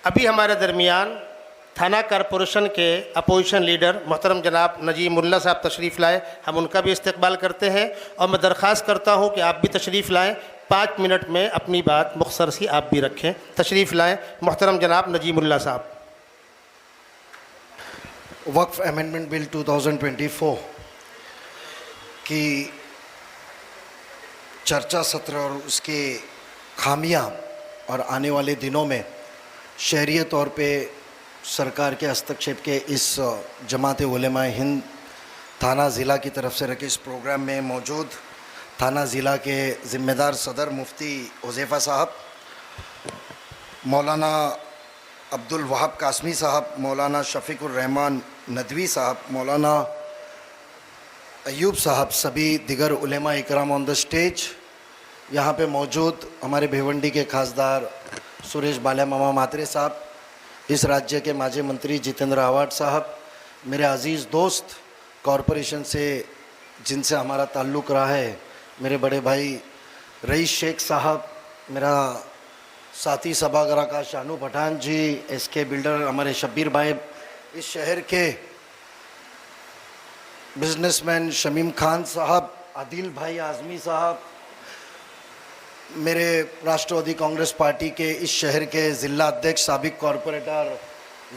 अभी हमारे दरमियान थाना कॉरपोरेशन के अपोजिशन लीडर मोहतरम जनाब नजीमुल्लाह साहब तशरीफ़ लाए, हम उनका भी इस्तकबाल करते हैं और मैं दरख्वास्त करता हूं कि आप भी तशरीफ़ लाएं। 5 मिनट में अपनी बात मुख्तसर सी आप भी रखें। तशरीफ़ लाएं मोहतरम जनाब नजीमुल्लाह साहब। वक्फ अमेंडमेंट बिल 2024 की चर्चा सत्र और उसके खामियां और आने वाले दिनों में शहरी तौर पे सरकार के हस्तक्षेप के इस जमात उलेमा हिंद थाना ज़िला की तरफ से रखे इस प्रोग्राम में मौजूद थाना ज़िला के ज़िम्मेदार सदर मुफ्ती हुज़ैफ़ा साहब, मौलाना अब्दुल वहाब कासमी साहब, मौलाना शफ़ीकुर रहमान नदवी साहब, मौलाना अयूब साहब, सभी दिगर उलेमा इकराम ऑन द स्टेज, यहाँ पे मौजूद हमारे भिवंडी के खासदार सुरेश बाला मामा मात्रे साहब, इस राज्य के माजी मंत्री जितेंद्र आवाड साहब, मेरे अज़ीज़ दोस्त कॉरपोरेशन से जिनसे हमारा ताल्लुक़ रहा है, मेरे बड़े भाई रईस शेख साहब, मेरा साथी सभागार का शानू पठान जी, एसके बिल्डर हमारे शब्बीर भाई, इस शहर के बिजनेसमैन शमीम खान साहब, आदिल भाई आज़मी साहब, मेरे राष्ट्रवादी कांग्रेस पार्टी के इस शहर के ज़िला अध्यक्ष साबिक कॉरपोरेटर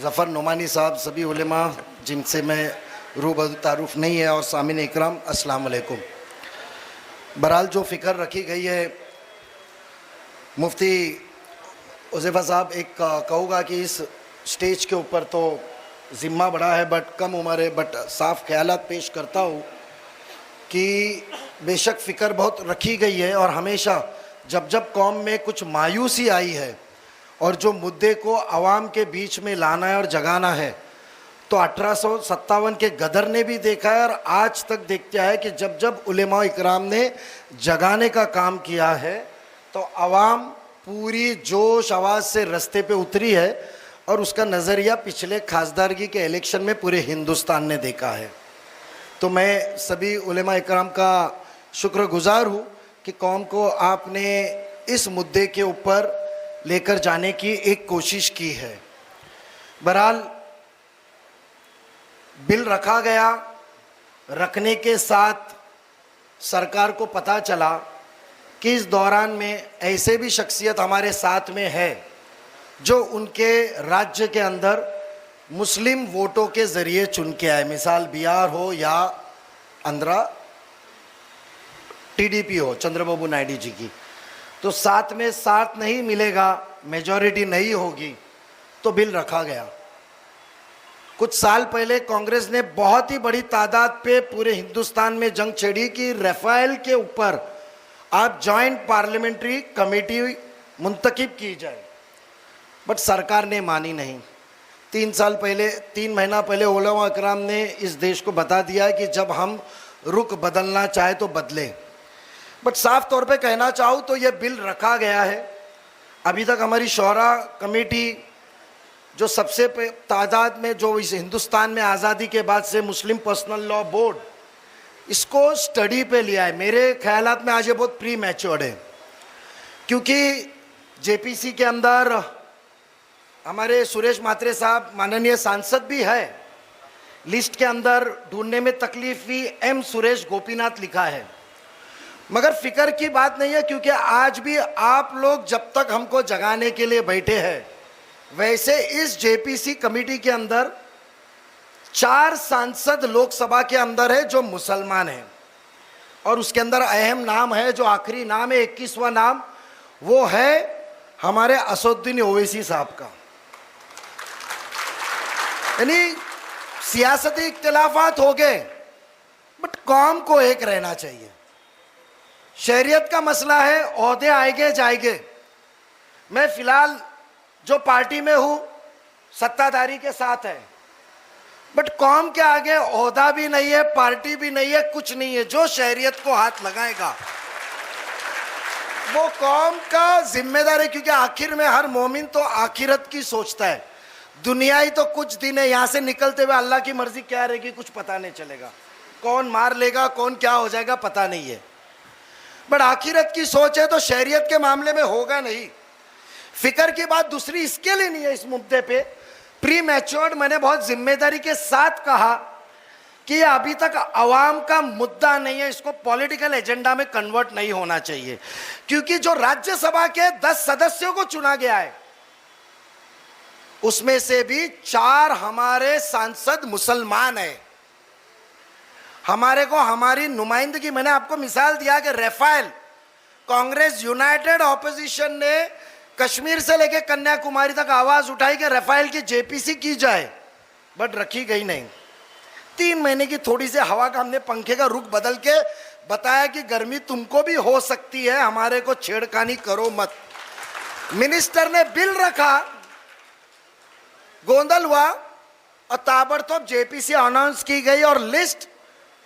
ज़फ़र नुमानी साहब, सभी उलेमा जिनसे मैं रूबरू तारुफ नहीं है, और सामीन इकराम अस्सलाम वालेकुम। बहरहाल जो फ़िक्र रखी गई है, मुफ्ती हुज़ैफ़ा साहब, एक कहूँगा कि इस स्टेज के ऊपर तो ज़िम्मा बड़ा है बट कम उम्र है, बट साफ़ ख्यालात पेश करता हूँ कि बेशक फ़िक्र बहुत रखी गई है और हमेशा जब जब कौम में कुछ मायूसी आई है और जो मुद्दे को आवाम के बीच में लाना है और जगाना है, तो 1857 के गदर ने भी देखा है और आज तक देखते है कि जब जब उलेमा इकराम ने जगाने का काम किया है तो आवाम पूरी जोश आवाज़ से रास्ते पे उतरी है, और उसका नज़रिया पिछले खासदारगी के इलेक्शन में पूरे हिंदुस्तान ने देखा है। तो मैं सभी उलेमा इकराम का शुक्रगुजार हूँ कि कौम को आपने इस मुद्दे के ऊपर लेकर जाने की एक कोशिश की है। बहरहाल बिल रखा गया, रखने के साथ सरकार को पता चला कि इस दौरान में ऐसे भी शख्सियत हमारे साथ में है जो उनके राज्य के अंदर मुस्लिम वोटों के ज़रिए चुन के आए, मिसाल बिहार हो या आंध्रा टीडीपी हो चंद्रबाबू नायडू जी की, तो साथ में साथ नहीं मिलेगा, मेजॉरिटी नहीं होगी, तो बिल रखा गया। कुछ साल पहले कांग्रेस ने बहुत ही बड़ी तादाद पे पूरे हिंदुस्तान में जंग छेड़ी कि राफेल के ऊपर आप जॉइंट पार्लियामेंट्री कमेटी मुंतखब की जाए, बट सरकार ने मानी नहीं। 3 महीना पहले उलेमा इकराम ने इस देश को बता दिया है कि जब हम रुख बदलना चाहे तो बदले, बट साफ तौर पे कहना चाहूँ तो ये बिल रखा गया है। अभी तक हमारी शौरा कमेटी जो सबसे तादाद में जो इस हिंदुस्तान में आज़ादी के बाद से मुस्लिम पर्सनल लॉ बोर्ड इसको स्टडी पे लिया है, मेरे ख्यालात में आज ये बहुत प्री मैच्योर्ड है, क्योंकि जेपीसी के अंदर हमारे सुरेश मात्रे साहब माननीय सांसद भी है, लिस्ट के अंदर ढूंढने में तकलीफ भी एम सुरेश गोपीनाथ लिखा है, मगर फिक्र की बात नहीं है, क्योंकि आज भी आप लोग जब तक हमको जगाने के लिए बैठे हैं, वैसे इस जेपीसी कमेटी के अंदर 4 सांसद लोकसभा के अंदर है जो मुसलमान हैं, और उसके अंदर अहम नाम है, जो आखिरी नाम है 21वां नाम, वो है हमारे असदुद्दीन ओवैसी साहब का। यानी सियासती इख्तिलाफात हो गए बट कौम को एक रहना चाहिए। शहरियत का मसला है, ओहदे आएंगे जाएंगे। मैं फिलहाल जो पार्टी में हूं सत्ताधारी के साथ है, बट कौम के आगे ओहदा भी नहीं है, पार्टी भी नहीं है, कुछ नहीं है। जो शहरियत को हाथ लगाएगा वो कौम का जिम्मेदार है, क्योंकि आखिर में हर मोमिन तो आखिरत की सोचता है। दुनिया ही तो कुछ दिन है, यहाँ से निकलते हुए अल्लाह की मर्जी क्या रहेगी कुछ पता नहीं चलेगा, कौन मार लेगा कौन क्या हो जाएगा पता नहीं है, बट आखिरत की सोच है तो शहरियत के मामले में होगा नहीं। फिक्र की बात दूसरी इसके लिए नहीं है, इस मुद्दे पे प्री मैच्योर्ड मैंने बहुत जिम्मेदारी के साथ कहा कि ये अभी तक अवाम का मुद्दा नहीं है, इसको पॉलिटिकल एजेंडा में कन्वर्ट नहीं होना चाहिए। क्योंकि जो राज्यसभा के 10 सदस्यों को चुना गया है उसमें से भी 4 हमारे सांसद मुसलमान हैं। हमारे को हमारी नुमाइंदगी, मैंने आपको मिसाल दिया कि राफेल, कांग्रेस यूनाइटेड ऑपोजिशन ने कश्मीर से लेकर कन्याकुमारी तक आवाज उठाई कि राफेल की जेपीसी की जाए, बट रखी गई नहीं। 3 महीने की थोड़ी सी हवा का हमने पंखे का रुख बदल के बताया कि गर्मी तुमको भी हो सकती है, हमारे को छेड़खानी करो मत। मिनिस्टर ने बिल रखा, गोंदल हुआ और ताबड़तोड़ जेपीसी अनाउंस की गई और लिस्ट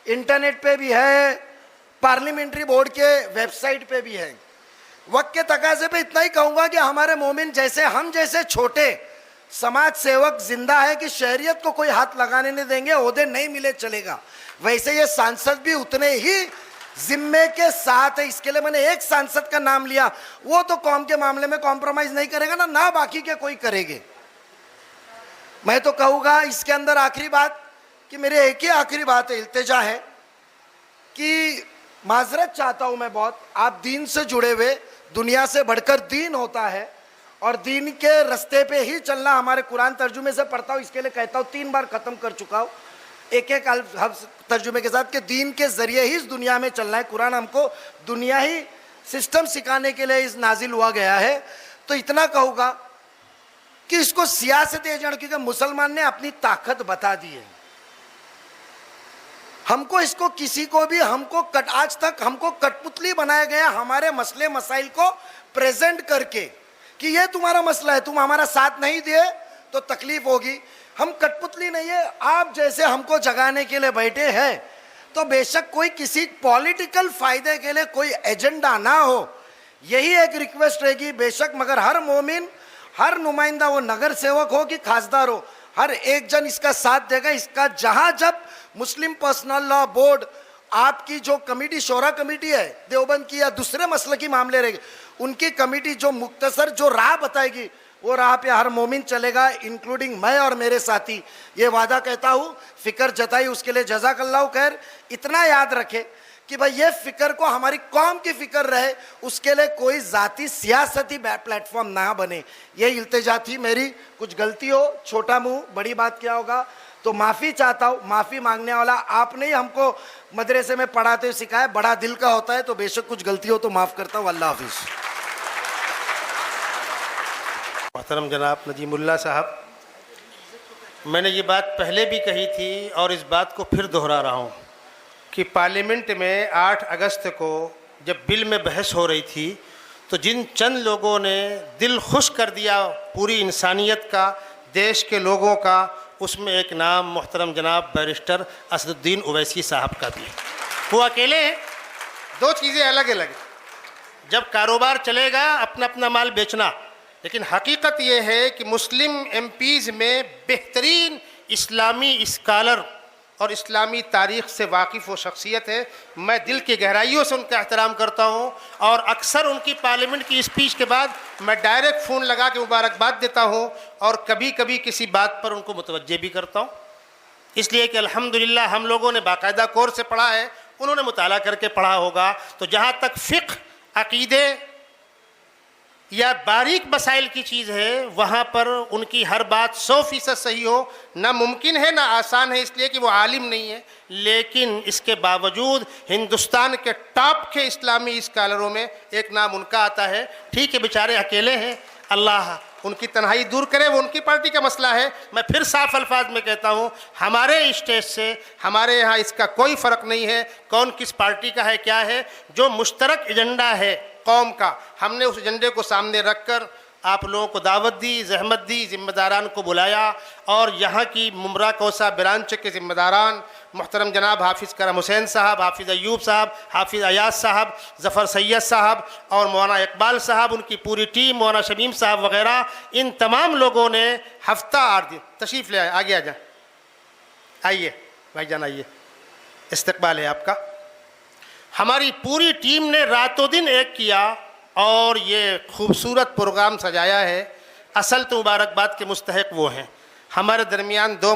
इंटरनेट पे भी है, पार्लियामेंट्री बोर्ड के वेबसाइट पे भी है। वक्त के तकाजे पे इतना ही कहूंगा कि हमारे मोमिन जैसे, हम जैसे छोटे समाज सेवक जिंदा है कि शहरियत को कोई हाथ लगाने नहीं देंगे, ओहदे नहीं मिले चलेगा। वैसे ये सांसद भी उतने ही जिम्मे के साथ है। इसके लिए मैंने एक सांसद का नाम लिया, वो तो कौम के मामले में कॉम्प्रोमाइज नहीं करेगा ना बाकी के कोई करेंगे। मैं तो कहूँगा इसके अंदर आखिरी बात कि मेरे एक ही आखिरी बात है, इल्तिजा है कि माजरत चाहता हूँ मैं बहुत, आप दीन से जुड़े हुए, दुनिया से बढ़कर दीन होता है और दीन के रास्ते पे ही चलना। हमारे कुरान तर्जुमे से पढ़ता हूँ, इसके लिए कहता हूँ 3 बार ख़त्म कर चुका हूँ एक तर्जुमे के साथ कि दीन के ज़रिए ही इस दुनिया में चलना है। कुरान हमको दुनिया ही सिस्टम सिखाने के लिए इस नाजिल हुआ गया है। तो इतना कहूँगा कि इसको सियासत एजेंट, क्योंकि मुसलमान ने अपनी ताकत बता दी है। हमको इसको किसी को भी आज तक हमको कठपुतली बनाया गया हमारे मसले मसाइल को प्रेजेंट करके कि ये तुम्हारा मसला है, तुम हमारा साथ नहीं दिए तो तकलीफ होगी। हम कठपुतली नहीं है, आप जैसे हमको जगाने के लिए बैठे हैं तो बेशक कोई किसी पॉलिटिकल फायदे के लिए कोई एजेंडा ना हो, यही एक रिक्वेस्ट रहेगी बेशक। मगर हर मोमिन, हर नुमाइंदा, वो नगर सेवक हो कि खासदार हो, हर एक जन इसका साथ देगा। इसका जहां जब मुस्लिम पर्सनल लॉ बोर्ड, आपकी जो कमेटी, शोरा कमेटी है देवबंद की या दूसरे मसले की मामले रहेगी, उनकी कमेटी जो मुख्तसर जो राह बताएगी वो राह पे हर मोमिन चलेगा, इंक्लूडिंग मैं और मेरे साथी। ये वादा कहता हूँ, फिक्र जताई उसके लिए जज़ाकल्लाहु खैर। इतना याद रखे कि भाई ये फिक्र को हमारी कौम की फिक्र रहे, उसके लिए कोई जाती सियासती प्लेटफॉर्म ना बने। ये इल्तिजा थी मेरी। कुछ गलती हो, छोटा मुंह बड़ी बात क्या होगा, तो माफ़ी चाहता हूँ। माफ़ी मांगने वाला आपने ही हमको मदरसे में पढ़ाते हुए सिखाया, बड़ा दिल का होता है, तो बेशक कुछ गलती हो तो माफ़ करता हूँ। अल्लाह हाफिज़। मोहतरम जनाब नजीमुल्लाह साहब, मैंने ये बात पहले भी कही थी और इस बात को फिर दोहरा रहा हूँ कि पार्लियामेंट में 8 अगस्त को जब बिल में बहस हो रही थी तो जिन चंद लोगों ने दिल खुश कर दिया पूरी इंसानियत का, देश के लोगों का, उसमें एक नाम मोहतरम जनाब बैरिस्टर असदुद्दीन ओवैसी साहब का भी। वो अकेले हैं, 2 चीज़ें अलग अलग। जब कारोबार चलेगा अपना अपना माल बेचना, लेकिन हकीकत ये है कि मुस्लिम एमपीज़ में बेहतरीन इस्लामी स्कॉलर और इस्लामी तारीख़ से वाकिफ़ वो शख्सियत है। मैं दिल की गहराइयों से उनका एहतराम करता हूँ और अक्सर उनकी पार्लियामेंट की स्पीच के बाद मैं डायरेक्ट फ़ोन लगा के मुबारकबाद देता हूँ और कभी कभी किसी बात पर उनको मुतवज्जे भी करता हूँ। इसलिए कि अल्हम्दुलिल्लाह हम लोगों ने बाकायदा कोर्स से पढ़ा है, उन्होंने मुताला करके पढ़ा होगा। तो जहाँ तक फ़िक़्ह, अक़ीदे या बारीक मसाइल की चीज़ है, वहाँ पर उनकी हर बात 100% सही हो ना मुमकिन है ना आसान है, इसलिए कि वो आलिम नहीं है। लेकिन इसके बावजूद हिंदुस्तान के टॉप के इस्लामी स्कॉलरों में एक नाम उनका आता है। ठीक है, बेचारे अकेले हैं, अल्लाह उनकी तन्हाई दूर करे, वो उनकी पार्टी का मसला है। मैं फिर साफ अल्फाज में कहता हूँ, हमारे स्टेज से हमारे यहाँ इसका कोई फ़र्क नहीं है कौन किस पार्टी का है, क्या है। जो मुश्तरक एजेंडा है कौम का, हमने उस एजेंडे को सामने रखकर आप लोगों को दावत दी, जहमत दी, ज़िम्मेदारान को बुलाया और यहाँ की मुमरा कौसा ब्रांच के ज़िम्मेदारान मोहतरम जनाब हाफिज़ करम हुसैन साहब, हाफिज़ अयूब साहब, हाफिज़ अयाज साहब, ज़फ़र सैयद साहब और मौलाना इकबाल साहब, उनकी पूरी टीम, मौलाना शमीम साहब वग़ैरह, इन तमाम लोगों ने हफ्ता 8 दिन तशरीफ़ ले आए। आगे आ जाए, आइए भाईजान, आइए, इस्तकबाल है आपका। हमारी पूरी टीम ने रातों दिन एक किया और ये खूबसूरत प्रोग्राम सजाया है। असल तो मुबारकबाद के मुस्तहिक वो हैं। हमारे दरमियान दो